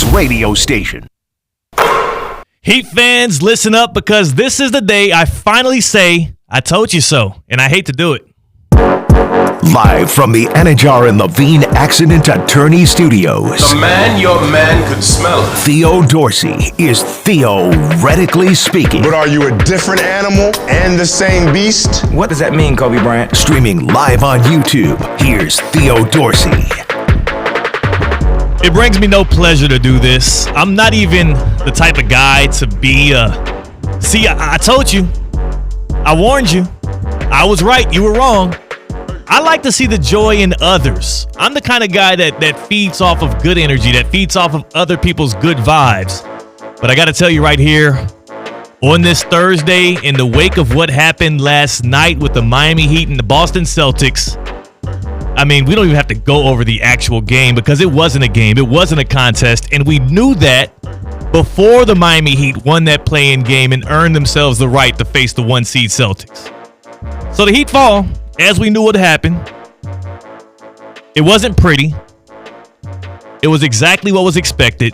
radio station. Heat fans, listen up, because this is the day I finally say, I told you so, and I hate to do it. Live from the Anajar and Levine Accident Attorney Studios. The man your man could smell. Theo Dorsey is theoretically speaking. But are you a different animal and the same beast? What does that mean, Kobe Bryant? Streaming live on YouTube, here's Theo Dorsey. It brings me no pleasure to do this. I'm not even the type of guy to be See, I told you. I warned you. I was right. You were wrong. I like to see the joy in others. I'm the kind of guy that feeds off of good energy, that feeds off of other people's good vibes. But I got to tell you right here, on this Thursday, in the wake of what happened last night with the Miami Heat and the Boston Celtics, I mean, we don't even have to go over the actual game because it wasn't a game. It wasn't a contest. And we knew that before the Miami Heat won that play-in game and earned themselves the right to face the one-seed Celtics. So the Heat fall, as we knew would happen. It wasn't pretty. It was exactly what was expected.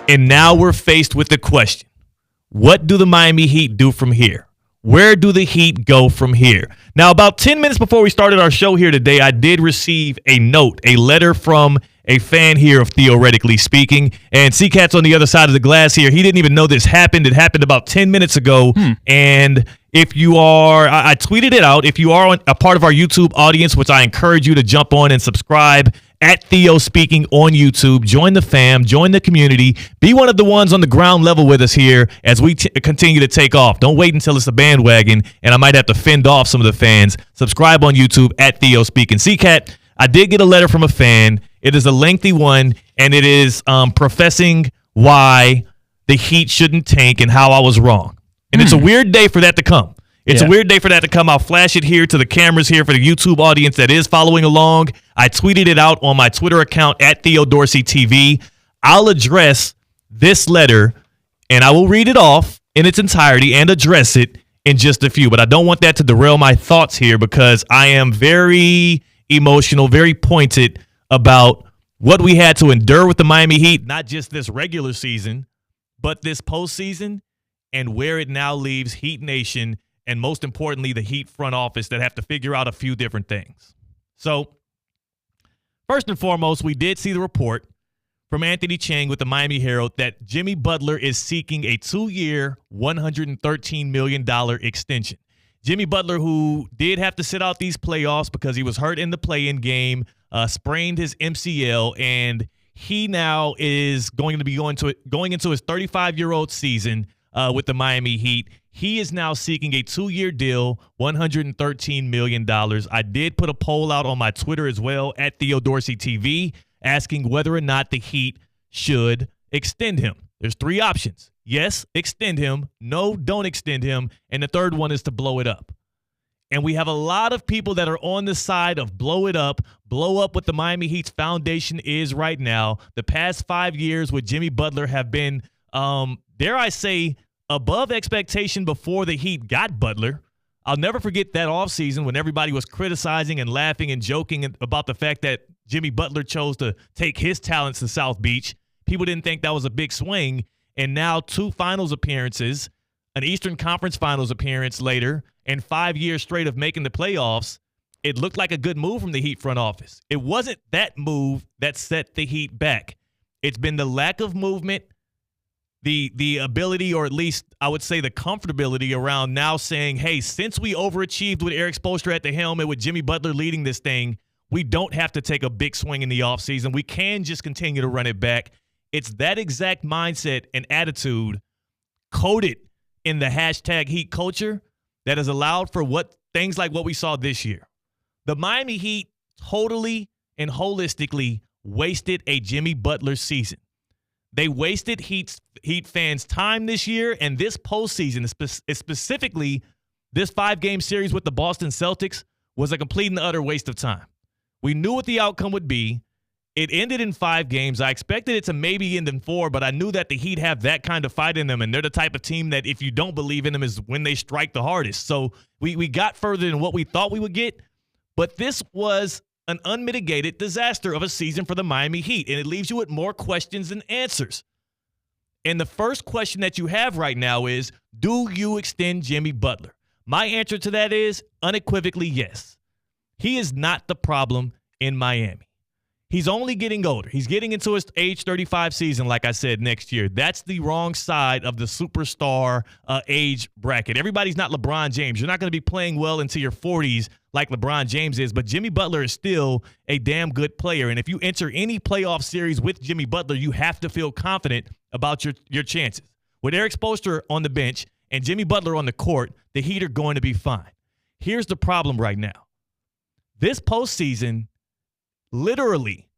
And now we're faced with the question, what do the Miami Heat do from here? Where do the Heat go from here? Now, about 10 minutes before we started our show here today, I did receive a note, a letter from a fan here of Theoretically Speaking. And C-Cat's on the other side of the glass here. He didn't even know this happened. It happened about 10 minutes ago. And if you are, I tweeted it out. If you are a part of our YouTube audience, which I encourage you to jump on and subscribe at Theo Speaking on YouTube, join the fam, join the community, be one of the ones on the ground level with us here as we continue to take off. Don't wait until it's a bandwagon and I might have to fend off some of the fans. Subscribe on YouTube at Theo Speaking. C-Cat, I did get a letter from a fan. It is a lengthy one, and it is professing why the Heat shouldn't tank and how I was wrong. And it's a weird day for that to come. It's a weird day for that to come. I'll flash it here to the cameras here for the YouTube audience that is following along. I tweeted it out on my Twitter account at Theo Dorsey TV. I'll address this letter, and I will read it off in its entirety and address it in just a few. But I don't want that to derail my thoughts here because I am very emotional, very pointed about what we had to endure with the Miami Heat, not just this regular season, but this postseason, and where it now leaves Heat Nation, and most importantly, the Heat front office that have to figure out a few different things. So, first and foremost, we did see the report from Anthony Chang with the Miami Herro that Jimmy Butler is seeking a 2-year, $113 million extension. Jimmy Butler, who did have to sit out these playoffs because he was hurt in the play-in game, sprained his MCL, and he now is going to be going into his 35-year-old season with the Miami Heat. He is now seeking a 2-year deal, $113 million. I did put a poll out on my Twitter as well, at Theo Dorsey TV, asking whether or not the Heat should extend him. There's 3 options. Yes, extend him. No, don't extend him. And the third one is to blow it up. And we have a lot of people that are on the side of blow up what the Miami Heat's foundation is right now. The past 5 years with Jimmy Butler have been, dare I say, above expectation before the Heat got Butler. I'll never forget that offseason when everybody was criticizing and laughing and joking about the fact that Jimmy Butler chose to take his talents to South Beach. People didn't think that was a big swing. And now 2 finals appearances, an Eastern Conference Finals appearance later, and 5 years straight of making the playoffs, it looked like a good move from the Heat front office. It wasn't that move that set the Heat back. It's been the lack of movement, the ability, or at least I would say the comfortability around now saying, hey, since we overachieved with Eric Spoelstra at the helm and with Jimmy Butler leading this thing, we don't have to take a big swing in the offseason. We can just continue to run it back. It's that exact mindset and attitude coded in the hashtag Heat culture that has allowed for things like what we saw this year. The Miami Heat totally and holistically wasted a Jimmy Butler season. They wasted Heat fans' time this year, and this postseason, specifically this 5-game series with the Boston Celtics, was a complete and utter waste of time. We knew what the outcome would be. It ended in 5 games. I expected it to maybe end in 4, but I knew that the Heat have that kind of fight in them, and they're the type of team that if you don't believe in them is when they strike the hardest. So we got further than what we thought we would get, but this was an unmitigated disaster of a season for the Miami Heat, and it leaves you with more questions than answers. And the first question that you have right now is, do you extend Jimmy Butler? My answer to that is unequivocally yes. He is not the problem in Miami. He's only getting older. He's getting into his age 35 season, like I said, next year. That's the wrong side of the superstar age bracket. Everybody's not LeBron James. You're not going to be playing well into your 40s like LeBron James is, but Jimmy Butler is still a damn good player. And if you enter any playoff series with Jimmy Butler, you have to feel confident about your chances. With Eric Spoelstra on the bench and Jimmy Butler on the court, the Heat are going to be fine. Here's the problem right now. This postseason literally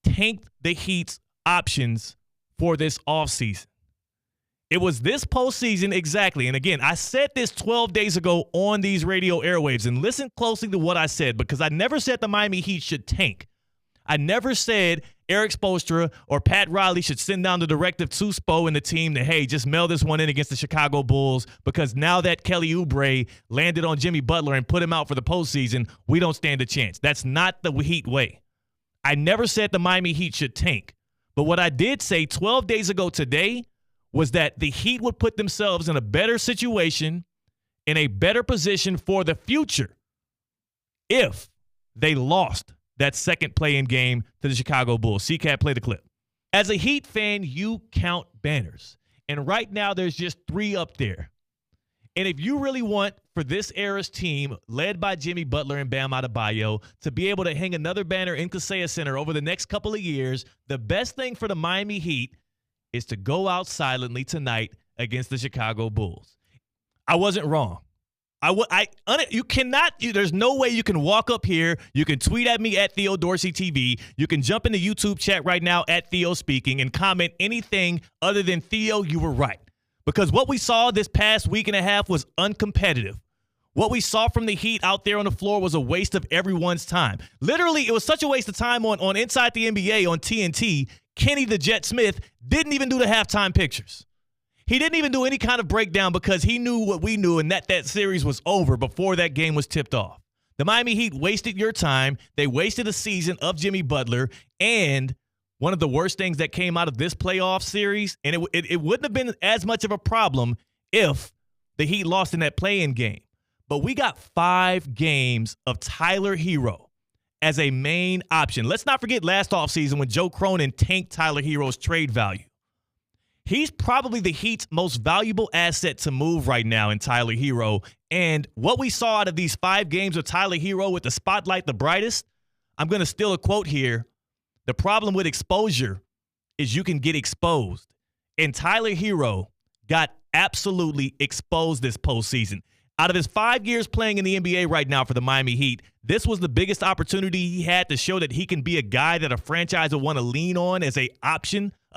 tanked the Heat's options for this offseason. It was this postseason exactly. And again, I said this 12 days ago on these radio airwaves, and listen closely to what I said, because I never said the Miami Heat should tank. I never said Eric Spoelstra or Pat Riley should send down the directive to Spo and the team that, hey, just mail this one in against the Chicago Bulls, because now that Kelly Oubre landed on Jimmy Butler and put him out for the postseason, we don't stand a chance. That's not the Heat way. I never said the Miami Heat should tank. But what I did say 12 days ago today was that the Heat would put themselves in a better situation, in a better position for the future if they lost that second play-in game to the Chicago Bulls. CCAT, play the clip. As a Heat fan, you count banners. And right now there's just 3 up there. And if you really want for this era's team, led by Jimmy Butler and Bam Adebayo, to be able to hang another banner in Kaseya Center over the next couple of years, the best thing for the Miami Heat is to go out silently tonight against the Chicago Bulls. I wasn't wrong. You cannot, there's no way you can walk up here. You can tweet at me at Theo Dorsey TV. You can jump in the YouTube chat right now at Theo Speaking and comment anything other than, Theo, you were right. Because what we saw this past week and a half was uncompetitive. What we saw from the Heat out there on the floor was a waste of everyone's time. Literally, it was such a waste of time on Inside the NBA on TNT. Kenny the Jet Smith didn't even do the halftime pictures. He didn't even do any kind of breakdown because he knew what we knew and that series was over before that game was tipped off. The Miami Heat wasted your time. They wasted a season of Jimmy Butler, and one of the worst things that came out of this playoff series, and it wouldn't have been as much of a problem if the Heat lost in that play-in game. But we got 5 games of Tyler Herro as a main option. Let's not forget last offseason when Joe Cronin tanked Tyler Herro's trade value. He's probably the Heat's most valuable asset to move right now in Tyler Herro. And what we saw out of these 5 games of Tyler Herro with the spotlight the brightest, I'm going to steal a quote here. The problem with exposure is you can get exposed. And Tyler Herro got absolutely exposed this postseason. Out of his 5 years playing in the NBA right now for the Miami Heat, this was the biggest opportunity he had to show that he can be a guy that a franchise will want to lean on as a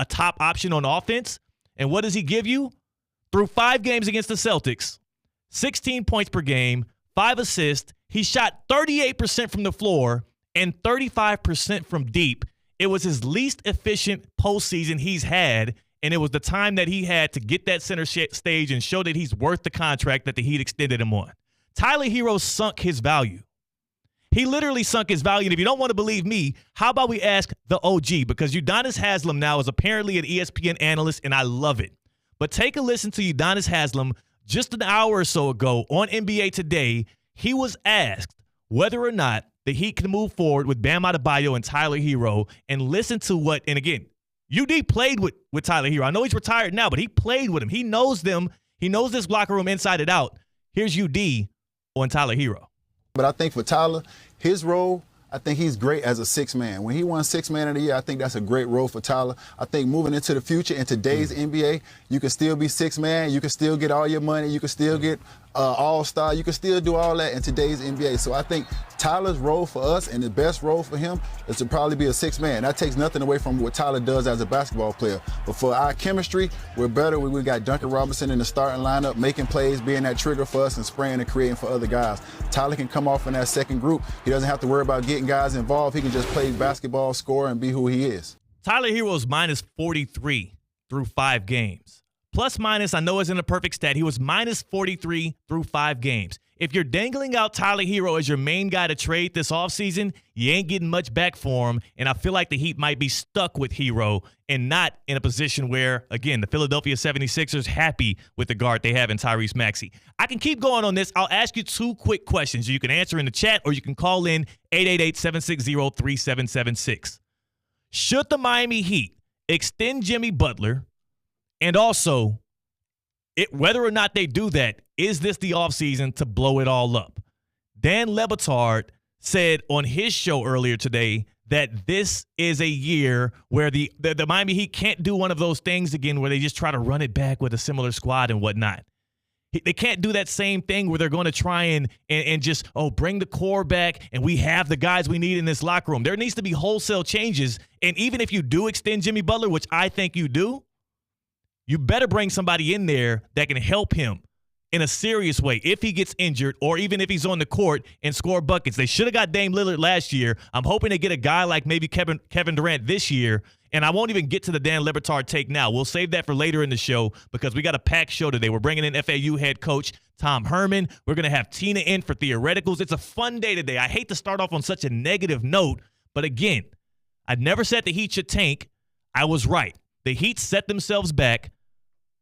top option on offense. And what does he give you? Through 5 games against the Celtics, 16 points per game, 5 assists. He shot 38% from the floor and 35% from deep. It was his least efficient postseason he's had, and it was the time that he had to get that center stage and show that he's worth the contract that the Heat extended him on. Tyler Herro sunk his value. He literally sunk his value. And if you don't want to believe me, how about we ask the OG? Because Udonis Haslem now is apparently an ESPN analyst, and I love it. But take a listen to Udonis Haslem just an hour or so ago on NBA Today. He was asked whether or not the Heat can move forward with Bam Adebayo and Tyler Herro, and listen to what, and again, UD played with Tyler Herro. I know he's retired now, but he played with him. He knows them. He knows this locker room inside and out. Here's UD on Tyler Herro. But I think for Tyler, his role, I think he's great as a 6th man. When he won 6th man of the year, I think that's a great role for Tyler. I think moving into the future, in today's NBA, you can still be 6th man. You can still get all your money. You can still get all-star. You can still do all that in today's NBA. So I think Tyler's role for us and the best role for him is to probably be a 6th man. That takes nothing away from what Tyler does as a basketball player. But for our chemistry, we're better when we got Duncan Robinson in the starting lineup, making plays, being that trigger for us, and spraying and creating for other guys. Tyler can come off in that second group. He doesn't have to worry about getting guys involved. He can just play basketball, score, and be who he is. Tyler Herro's minus 43 through 5 games. plus minus, I know isn't a perfect stat. He was minus 43 through 5 games. If you're dangling out Tyler Herro as your main guy to trade this offseason, you ain't getting much back for him, and I feel like the Heat might be stuck with Herro and not in a position where, again, the Philadelphia 76ers happy with the guard they have in Tyrese Maxey. I can keep going on this. I'll ask you 2 quick questions. You can answer in the chat or you can call in 888-760-3776. Should the Miami Heat extend Jimmy Butler? And also, whether or not they do that, is this the offseason to blow it all up? Dan Le Batard said on his show earlier today that this is a year where the Miami Heat can't do one of those things again where they just try to run it back with a similar squad and whatnot. They can't do that same thing where they're going to try and just, bring the core back and we have the guys we need in this locker room. There needs to be wholesale changes. And even if you do extend Jimmy Butler, which I think you do, you better bring somebody in there that can help him in a serious way if he gets injured or even if he's on the court and score buckets. They should have got Dame Lillard last year. I'm hoping they get a guy like maybe Kevin Durant this year. And I won't even get to the Dan Le Batard take now. We'll save that for later in the show because we got a packed show today. We're bringing in FAU head coach Tom Herman. We're going to have Tina in for Theoreticals. It's a fun day today. I hate to start off on such a negative note, but again, I never said the Heat should tank. I was right. The Heat set themselves back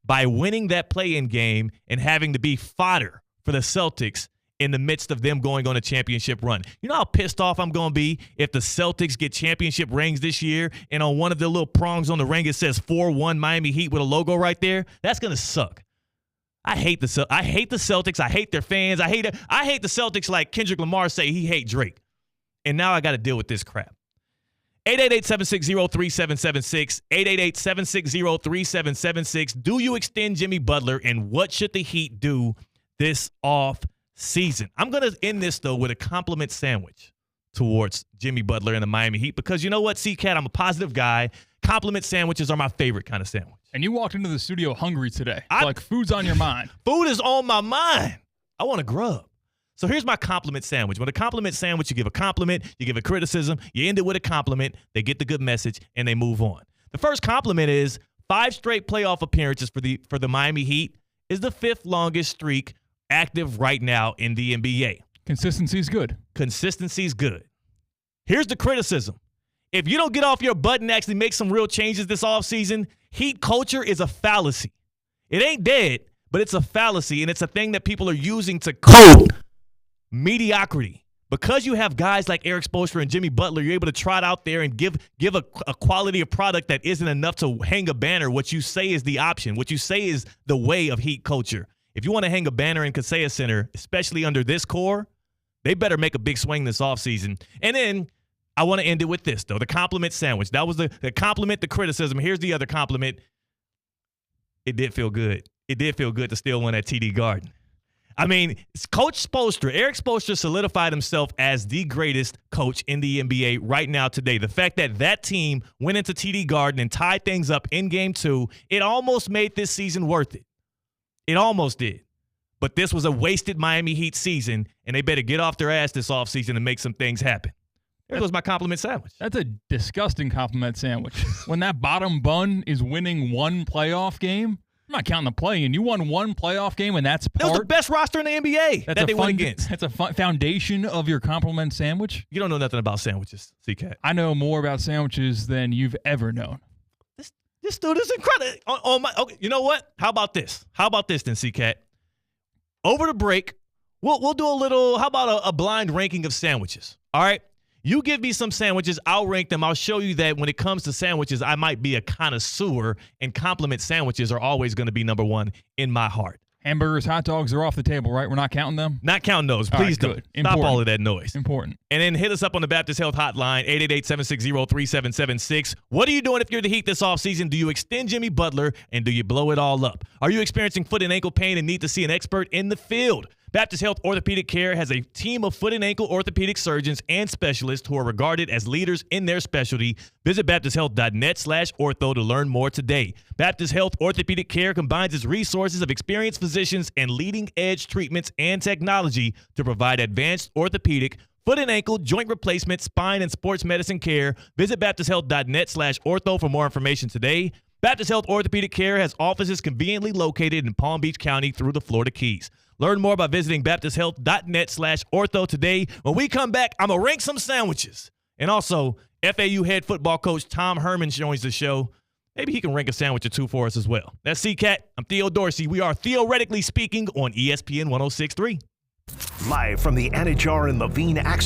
by winning that play-in game and having to be fodder for the Celtics in the midst of them going on a championship run. You know how pissed off I'm going to be if the Celtics get championship rings this year and on one of the little prongs on the ring it says 4-1 Miami Heat with a logo right there? That's going to suck. I hate the Celtics. I hate their fans. I hate the Celtics like Kendrick Lamar say he hate Drake. And now I got to deal with this crap. 888-760-3776, 888-760-3776. Do you extend Jimmy Butler, and what should the Heat do this off season? I'm going to end this, though, with a compliment sandwich towards Jimmy Butler and the Miami Heat because you know what, C-Cat, I'm a positive guy. Compliment sandwiches are my favorite kind of sandwich. And you walked into the studio hungry today. Like food's on your mind. Food is on my mind. I want to grub. So here's my compliment sandwich. With a compliment sandwich, you give a compliment, you give a criticism, you end it with a compliment, they get the good message, and they move on. The first compliment is 5 straight playoff appearances for the Miami Heat is the 5th longest streak active right now in the NBA. Consistency's good. Consistency's good. Here's the criticism. If you don't get off your butt and actually make some real changes this offseason, Heat culture is a fallacy. It ain't dead, but it's a fallacy, and it's a thing that people are using to coat mediocrity. Because you have guys like Eric Spoelstra and Jimmy Butler, you're able to trot out there and give a quality of product that isn't enough to hang a banner. What you say is the option. What you say is the way of Heat culture. If you want to hang a banner in Kaseya Center, especially under this core, they better make a big swing this offseason. And then I want to end it with this, though, the compliment sandwich. That was the compliment, the criticism. Here's the other compliment. It did feel good. It did feel good to steal one at TD Garden. I mean, Coach Spoelstra, Eric Spoelstra solidified himself as the greatest coach in the NBA right now today. The fact that team went into TD Garden and tied things up in Game 2, it almost made this season worth it. It almost did. But this was a wasted Miami Heat season, and they better get off their ass this offseason and make some things happen. There goes my compliment sandwich. That's a disgusting compliment sandwich. When that bottom bun is winning one playoff game, I'm not counting the play-in. You won one playoff game, and that's part. That was the best roster in the NBA that they won against. That's a foundation of your compliment sandwich. You don't know nothing about sandwiches, C-Cat. I know more about sandwiches than you've ever known. This dude is incredible. Okay, you know what? How about this? How about this then, C-Cat? Over the break, we'll do a little, how about a blind ranking of sandwiches? All right? You give me some sandwiches, I'll rank them. I'll show you that when it comes to sandwiches, I might be a connoisseur, and compliment sandwiches are always going to be number one in my heart. Hamburgers, hot dogs are off the table, right? We're not counting them? Not counting those. Please don't. Stop all of that noise. Important. And then hit us up on the Baptist Health Hotline, 888-760-3776. What are you doing if you're the Heat this offseason? Do you extend Jimmy Butler, and do you blow it all up? Are you experiencing foot and ankle pain and need to see an expert in the field? Baptist Health Orthopedic Care has a team of foot and ankle orthopedic surgeons and specialists who are regarded as leaders in their specialty. Visit baptisthealth.net/ortho to learn more today. Baptist Health Orthopedic Care combines its resources of experienced physicians and leading-edge treatments and technology to provide advanced orthopedic, foot and ankle, joint replacement, spine, and sports medicine care. Visit baptisthealth.net/ortho for more information today. Baptist Health Orthopedic Care has offices conveniently located in Palm Beach County through the Florida Keys. Learn more by visiting baptisthealth.net/ortho today. When we come back, I'm going to rank some sandwiches. And also, FAU head football coach Tom Herman joins the show. Maybe he can rank a sandwich or two for us as well. That's C-Cat. I'm Theo Dorsey. We are theoretically speaking on ESPN 106.3. Live from the Anajar and Levine Accident